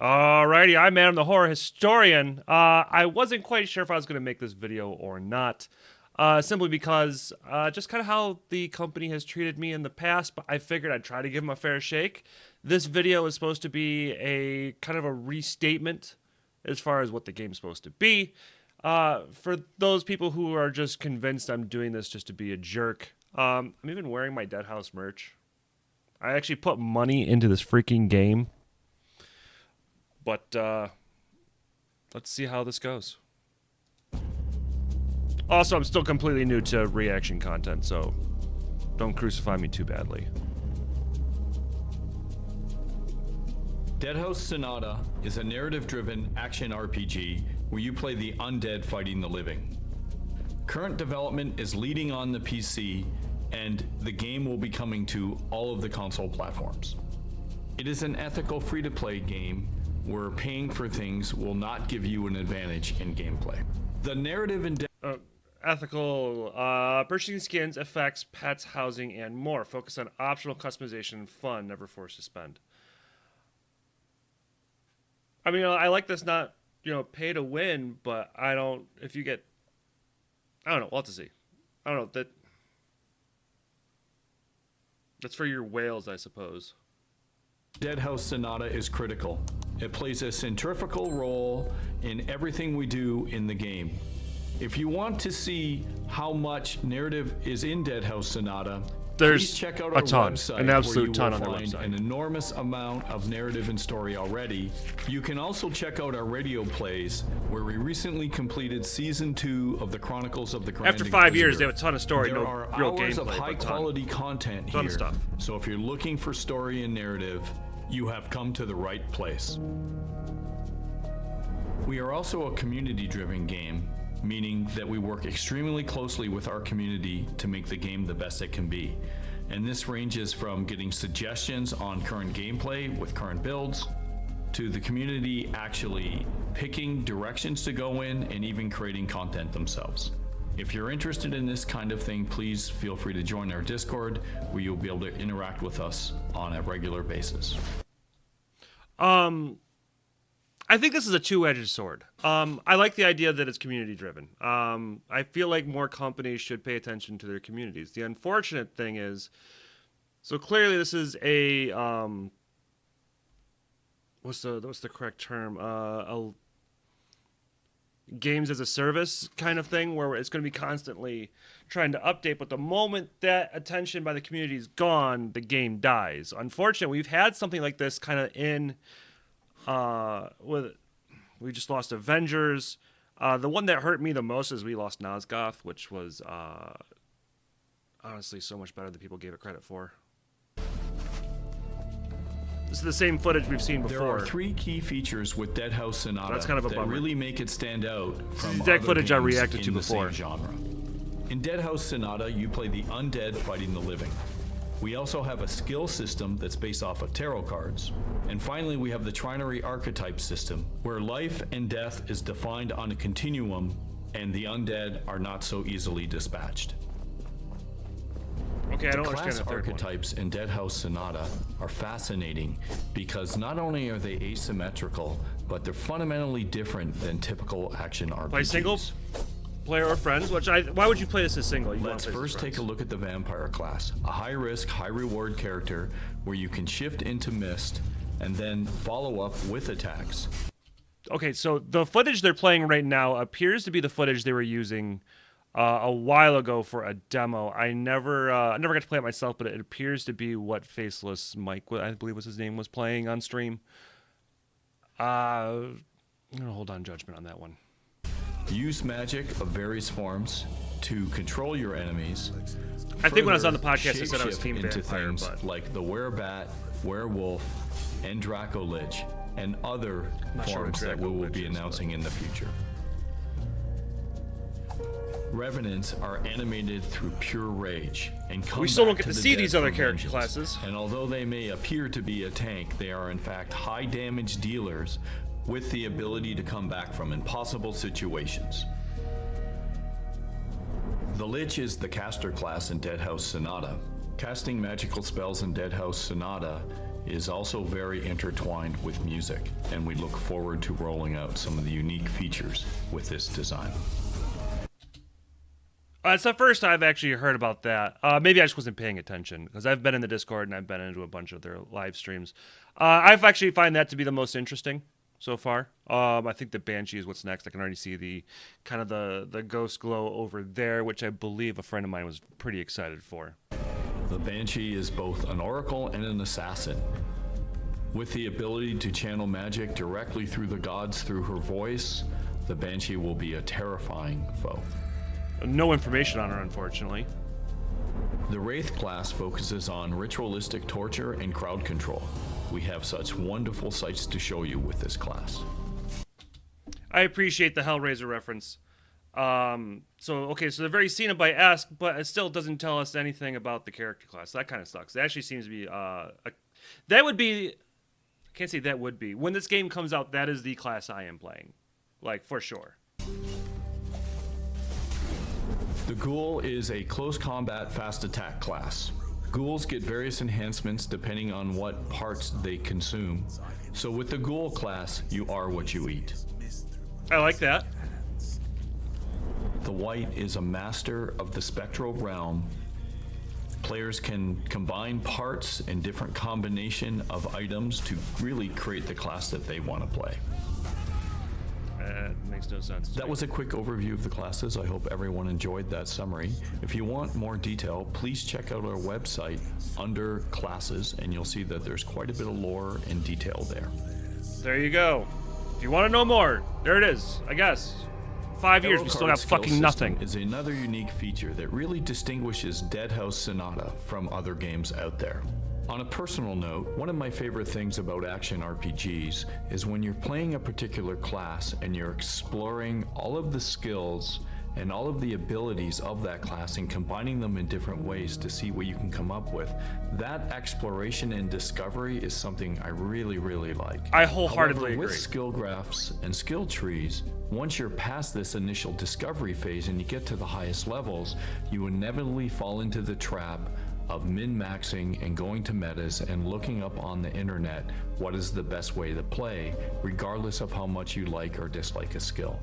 Alrighty, I'm Adam the Horror Historian. I wasn't quite sure if I was going to make this video or not, simply because just kind of how the company has treated me in the past, but I figured I'd try to give them a fair shake. This video is supposed to be a kind of a restatement as far as what the game's supposed to be. For those people who are just convinced I'm doing this just to be a jerk, I'm even wearing my Deadhouse merch. I actually put money into this freaking game. But let's see how this goes. Also, I'm still completely new to reaction content, so don't crucify me too badly. Deadhaus Sonata is a narrative-driven action RPG where you play the undead fighting the living. Current development is leading on the PC, and the game will be coming to all of the console platforms. It is an ethical free-to-play game where paying for things will not give you an advantage in gameplay. The narrative in ethical, purchasing skins, effects, pets, housing, and more. Focus on optional customization and fun, never forced to spend. I mean, I like this not, pay to win, but I don't, if you get, I don't know, we'll have to see. I don't know, that's for your whales, I suppose. Deadhaus Sonata is critical. It plays a centrifugal role in everything we do in the game. If you want to see how much narrative is in Deadhaus Sonata, there's please check out our website, an absolute ton where on you the will find website. an enormous amount of narrative and story already. You can also check out our radio plays, where we recently completed Season 2 of the Chronicles of the Grand After 5 years, they Inquisitor. have a ton of story, There no are real hours gameplay, of high-quality content ton here, of stuff. so if you're looking for story and narrative, you have come to the right place. We are also a community-driven game, meaning that we work extremely closely with our community to make the game the best it can be. And this ranges from getting suggestions on current gameplay with current builds, to the community actually picking directions to go in and even creating content themselves. If you're interested in this kind of thing, please feel free to join our Discord, where you'll be able to interact with us on a regular basis. I think this is a two-edged sword. I like the idea that it's community-driven. I feel like more companies should pay attention to their communities. The unfortunate thing is, so clearly this is a what's the correct term? A games as a service kind of thing, where it's going to be constantly trying to update. But the moment that attention by the community is gone, the game dies. Unfortunately, we've had something like this kind of in. We just lost Avengers. The one that hurt me the most is we lost Nosgoth, which was honestly so much better than people gave it credit for. This is the same footage we've seen before. There are three key features with Deadhaus Sonata That's kind of a that bummer. really make it stand out from This is exact other footage I games reacted in to the before. same genre. In Deadhaus Sonata, you play the undead fighting the living. We also have a skill system that's based off of tarot cards. And finally, we have the trinary archetype system, where life and death is defined on a continuum, and the undead are not so easily dispatched. Okay, I don't The understand class the third one. archetypes in Deadhaus Sonata are fascinating because not only are they asymmetrical, but they're fundamentally different than typical action RPGs. Play single player or friends? Why would you play this as single? Let's first take a look at the vampire class, a high-risk, high-reward character where you can shift into mist and then follow up with attacks. Okay, so the footage they're playing right now appears to be the footage they were using a while ago for a demo. I never got to play it myself, but it appears to be what Faceless Mike, I believe was his name, was playing on stream. I'm gonna hold on judgment on that one. Use magic of various forms to control your enemies. I think when I was on the Further, podcast, I said I was shapeshift Team into Vampire, things but like the werebat, werewolf, and Dracolich, and other Not sure what forms that we will be Dracolich is, announcing in the future. Revenants are animated through pure rage and come we still don't back get to the see dead these other for character vengeance. classes. And although they may appear to be a tank, they are in fact high damage dealers with the ability to come back from impossible situations. The Lich is the caster class in Deadhaus Sonata. Casting magical spells in Deadhaus Sonata is also very intertwined with music, and we look forward to rolling out some of the unique features with this design. It's the first I've actually heard about that. Maybe I just wasn't paying attention because I've been in the Discord and I've been into a bunch of their live streams. I've actually find that to be the most interesting so far. I think the Banshee is what's next. I can already see the kind of the ghost glow over there, which I believe a friend of mine was pretty excited for. The Banshee is both an oracle and an assassin. With the ability to channel magic directly through the gods through her voice, the Banshee will be a terrifying foe. No information on her, unfortunately. The Wraith class focuses on ritualistic torture and crowd control. We have such wonderful sights to show you with this class. I appreciate the Hellraiser reference. So they're very Cenobite-esque, but it still doesn't tell us anything about the character class. That kind of sucks. It actually seems to be, that would be, I can't say that would be. When this game comes out, that is the class I am playing. Like, for sure. The Ghoul is a close combat fast attack class. Ghouls get various enhancements depending on what parts they consume. So with the Ghoul class, you are what you eat. I like that. The Wight is a master of the spectral realm. Players can combine parts and different combination of items to really create the class that they want to play. Makes no sense. That was a quick overview of the classes. I hope everyone enjoyed that summary. If you want more detail, please check out our website under classes, and you'll see that there's quite a bit of lore and detail there. There you go. If you want to know more, there it is, I guess. 5 years, we still got fucking nothing. Is another unique feature that really distinguishes Deadhaus Sonata from other games out there. On a personal note, one of my favorite things about action RPGs is when you're playing a particular class and you're exploring all of the skills and all of the abilities of that class and combining them in different ways to see what you can come up with. That exploration and discovery is something I really, really like. I wholeheartedly agree. With skill graphs and skill trees, once you're past this initial discovery phase and you get to the highest levels, you inevitably fall into the trap of min-maxing and going to metas and looking up on the internet what is the best way to play, regardless of how much you like or dislike a skill.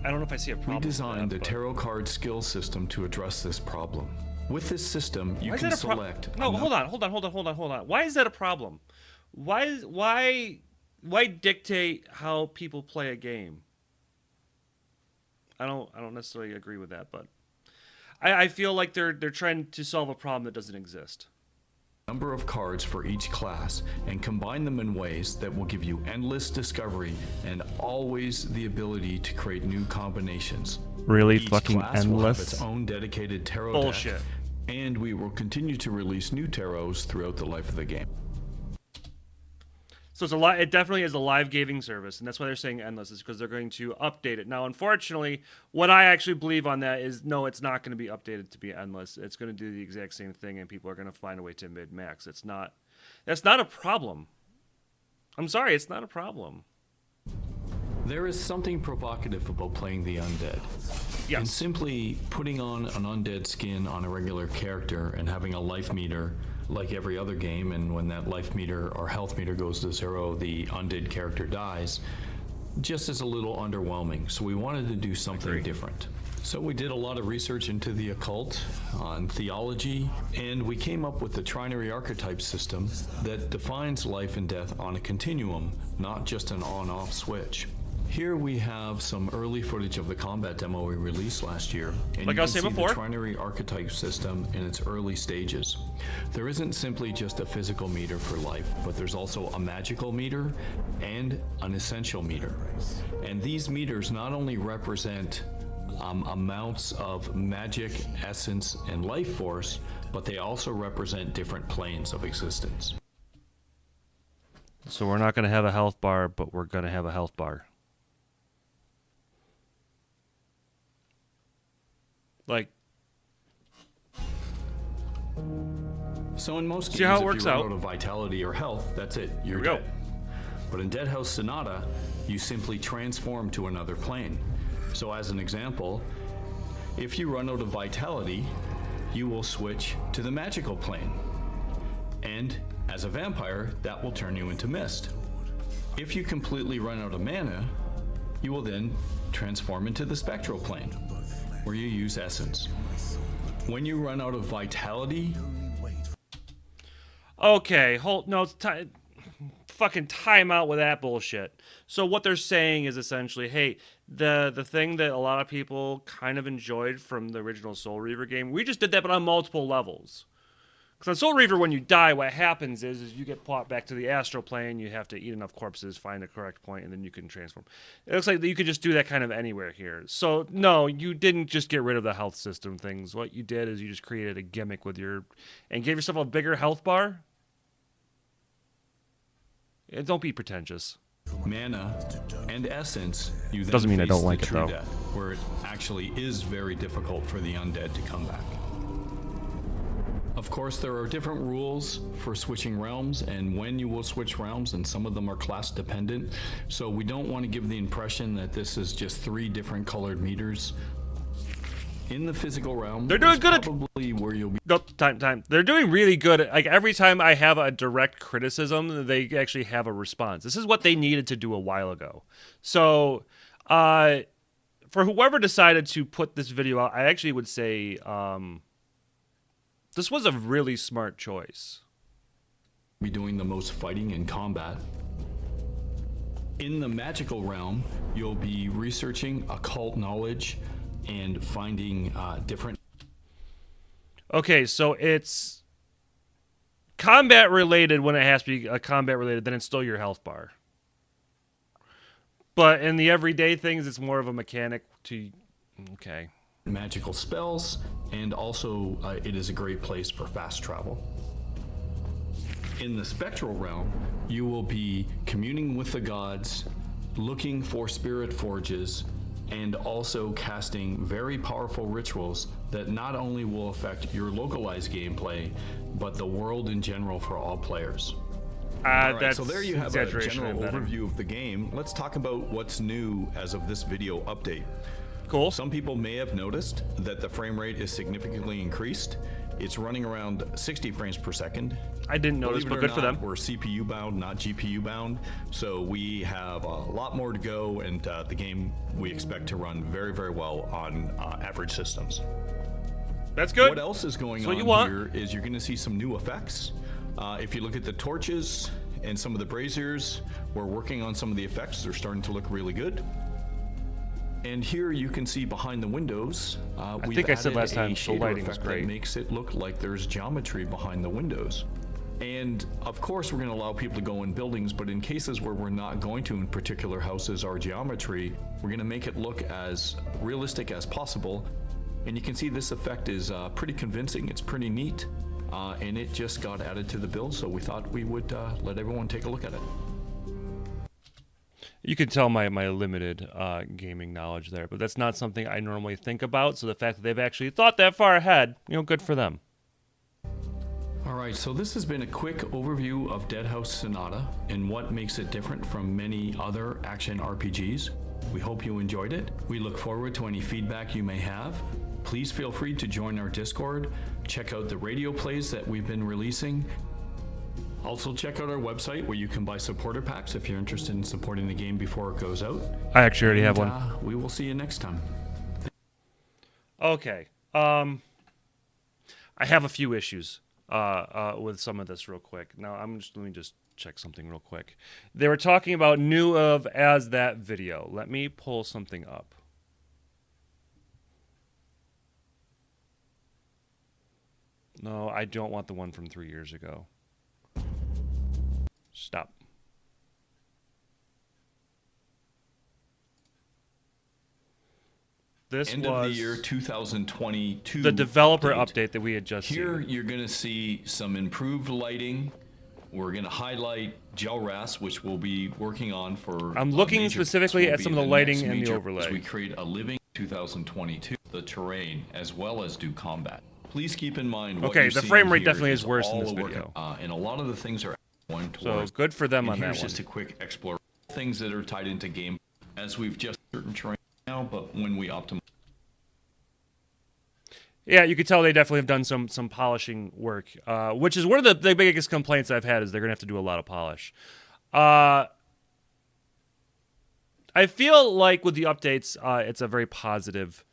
I don't know if I see a problem. We designed the tarot card skill system to address this problem. With this system, you can select. No, hold on. Why is that a problem? Why dictate how people play a game? I don't necessarily agree with that, but I feel like they're trying to solve a problem that doesn't exist. Number of cards for each class and combine them in ways that will give you endless discovery and always the ability to create new combinations. Really Each fucking class endless? will have its own dedicated tarot Bullshit. deck, and we will continue to release new tarots throughout the life of the game. So it definitely is a live gaming service, and that's why they're saying endless, is because they're going to update it. Now, unfortunately, what I actually believe on that is, no, it's not going to be updated to be endless. It's going to do the exact same thing, and people are going to find a way to mid-max. That's not a problem. I'm sorry, it's not a problem. There is something provocative about playing the undead. Yes. And simply putting on an undead skin on a regular character and having a life meter like every other game, and when that life meter or health meter goes to 0, the undead character dies, just is a little underwhelming. So we wanted to do something different. So we did a lot of research into the occult, on theology, and we came up with the trinary archetype system that defines life and death on a continuum, not just an on-off switch. Here we have some early footage of the combat demo we released last year, and like you I can was saying see before, the trinary archetype system in its early stages. There isn't simply just a physical meter for life, but there's also a magical meter and an essential meter. And these meters not only represent amounts of magic, essence, and life force, but they also represent different planes of existence. So we're not going to have a health bar, but we're going to have a health bar. Like, so in most games, see how it if works you run out of vitality or health, that's it, you're dead. But in Deadhaus Sonata, you simply transform to another plane. So as an example, if you run out of vitality, you will switch to the magical plane. And As a vampire, that will turn you into mist. If you completely run out of mana, you will then transform into the spectral plane, where you use essence. When you run out of vitality... Okay, fucking time out with that bullshit. So what they're saying is essentially, hey, the thing that a lot of people kind of enjoyed from the original Soul Reaver game, we just did that, but on multiple levels. Because on Soul Reaver, when you die, what happens is you get plopped back to the astral plane, you have to eat enough corpses, find the correct point, and then you can transform. It looks like you could just do that kind of anywhere here. So, no, you didn't just get rid of the health system things. What you did is you just created a gimmick with and gave yourself a bigger health bar. And don't be pretentious. Mana and essence, you then doesn't mean I don't face like the it, true though. death, where it actually is very difficult for the undead to come back. Of course, there are different rules for switching realms and when you will switch realms, and some of them are class dependent. So we don't want to give the impression that this is just 3 different colored meters. In the physical realm, they're doing good probably where you'll be. Nope, time. They're doing really good. Like every time I have a direct criticism, they actually have a response. This is what they needed to do a while ago. So, for whoever decided to put this video out, I actually would say this was a really smart choice. Be doing the most fighting and combat. In the magical realm, you'll be researching occult knowledge and finding different... Okay, so it's combat related when it has to be combat related, then it's still your health bar. But in the everyday things, it's more of a mechanic to... Okay. Magical spells, and also it is a great place for fast travel. In the spectral realm, you will be communing with the gods, looking for spirit forges, and also casting very powerful rituals that not only will affect your localized gameplay, but the world in general for all players. All right, That's so there you have a exaggeration general of that. overview of the game. Let's talk about what's new as of this video update. Cool. Some people may have noticed that the frame rate is significantly increased. It's running around 60 frames per second. I didn't notice, Believe it but or good for not, them. We're CPU bound, not GPU bound. So we have a lot more to go, and the game we expect to run very, very well on average systems. That's good. What else is going That's what on you want. here is you're going to see some new effects. If you look at the torches and some of the braziers, we're working on some of the effects. They're starting to look really good. And here you can see behind the windows, we've think I said added last time a the shader lighting was effect great. that makes it look like there's geometry behind the windows. And of course, we're going to allow people to go in buildings, but in cases where we're not going to in particular houses or geometry, we're going to make it look as realistic as possible. And you can see this effect is pretty convincing. It's pretty neat, and it just got added to the build, so we thought we would let everyone take a look at it. You can tell my limited gaming knowledge there, but that's not something I normally think about. So the fact that they've actually thought that far ahead, good for them. All right, so this has been a quick overview of Deadhaus Sonata and what makes it different from many other action RPGs. We hope you enjoyed it. We look forward to any feedback you may have. Please feel free to join our Discord, check out the radio plays that we've been releasing. Also check out our website where you can buy supporter packs if you're interested in supporting the game before it goes out. I actually already have And, one. we will see you next time. Okay. I have a few issues with some of this real quick. Now, let me just check something real quick. They were talking about new of as that video. Let me pull something up. No, I don't want the one from 3 years ago. Stop. This End was of the year 2022. the developer update. update that we had just Here seen. you're going to see some improved lighting. We're going to highlight gel RAS, which we'll be working on for. I'm looking specifically at some of the lighting next and the major overlay. As we create a living 2022, the terrain as well as do combat. Please keep in mind. What Okay, you're the seeing frame rate here definitely is worse in all this a work- video. and a lot of the things are going So towards. good for them and on that here's one. just a quick exploration. Things that are tied into game, as we've just certain terrain now, but when we optimize. Yeah, you could tell they definitely have done some polishing work, which is one of the biggest complaints I've had is they're gonna have to do a lot of polish. Uh, I feel like with the updates, it's a very positive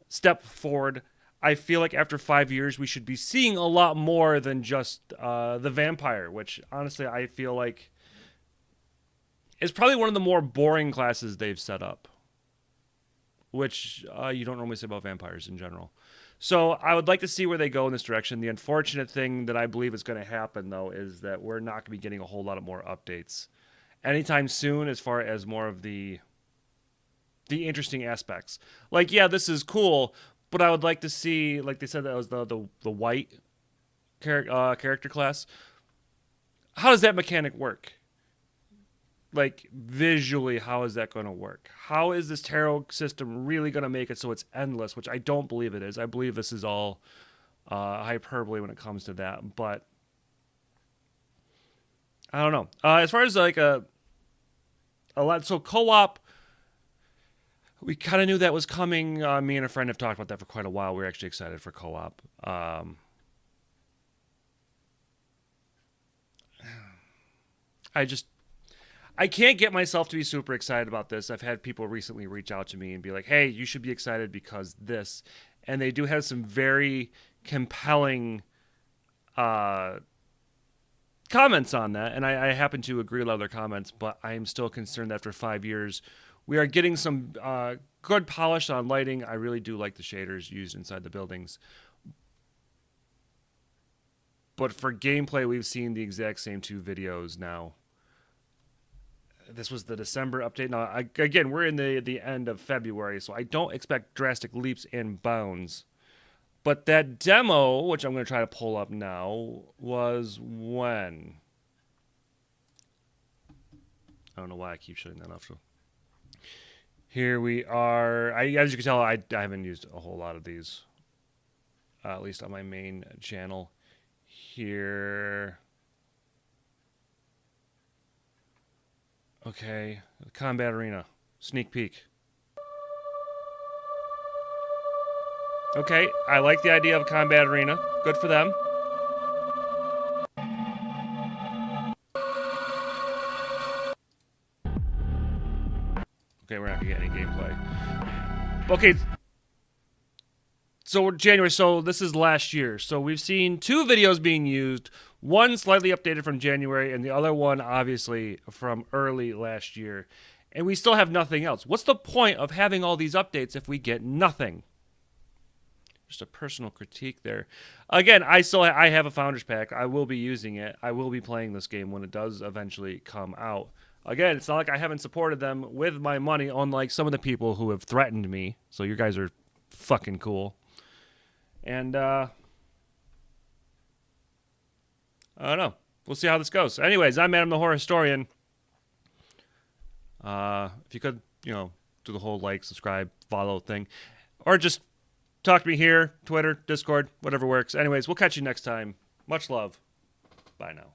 step forward. I feel like after 5 years, we should be seeing a lot more than just the vampire, which honestly I feel like is probably one of the more boring classes they've set up, which you don't normally say about vampires in general. So I would like to see where they go in this direction. The unfortunate thing that I believe is going to happen, though, is that we're not going to be getting a whole lot of more updates anytime soon as far as more of the interesting aspects. Like, yeah, this is cool, but I would like to see, like they said, that was the white character class. How does that mechanic work? Like, visually, how is that going to work? How is this tarot system really going to make it so it's endless, which I don't believe it is. I believe this is all hyperbole when it comes to that, but I don't know. As far as like a lot, so co-op, we kind of knew that was coming. Me and a friend have talked about that for quite a while. We're actually excited for co-op. I can't get myself to be super excited about this. I've had people recently reach out to me and be like, hey, you should be excited because this. And they do have some very compelling comments on that. And I happen to agree with a lot of their comments, but I am still concerned that after 5 years, we are getting some good polish on lighting. I really do like the shaders used inside the buildings. But for gameplay, we've seen the exact same 2 videos now. This was the December update. Now, again, we're in the end of February, so I don't expect drastic leaps and bounds. But that demo, which I'm going to try to pull up now, was when? I don't know why I keep shutting that off. So here we are. As you can tell, I haven't used a whole lot of these, at least on my main channel. Here. Okay, Combat Arena. Sneak peek. Okay, I like the idea of a Combat Arena. Good for them. Okay, we're not going to get any gameplay. Okay, so January, so this is last year. So we've seen 2 videos being used. One slightly updated from January, and the other one, obviously, from early last year. And we still have nothing else. What's the point of having all these updates if we get nothing? Just a personal critique there. Again, I have a Founders Pack. I will be using it. I will be playing this game when it does eventually come out. Again, it's not like I haven't supported them with my money, unlike some of the people who have threatened me. So you guys are fucking cool. And, I don't know. We'll see how this goes. Anyways, I'm Adam the Horror Historian. If you could, do the whole like, subscribe, follow thing. Or just talk to me here, Twitter, Discord, whatever works. Anyways, we'll catch you next time. Much love. Bye now.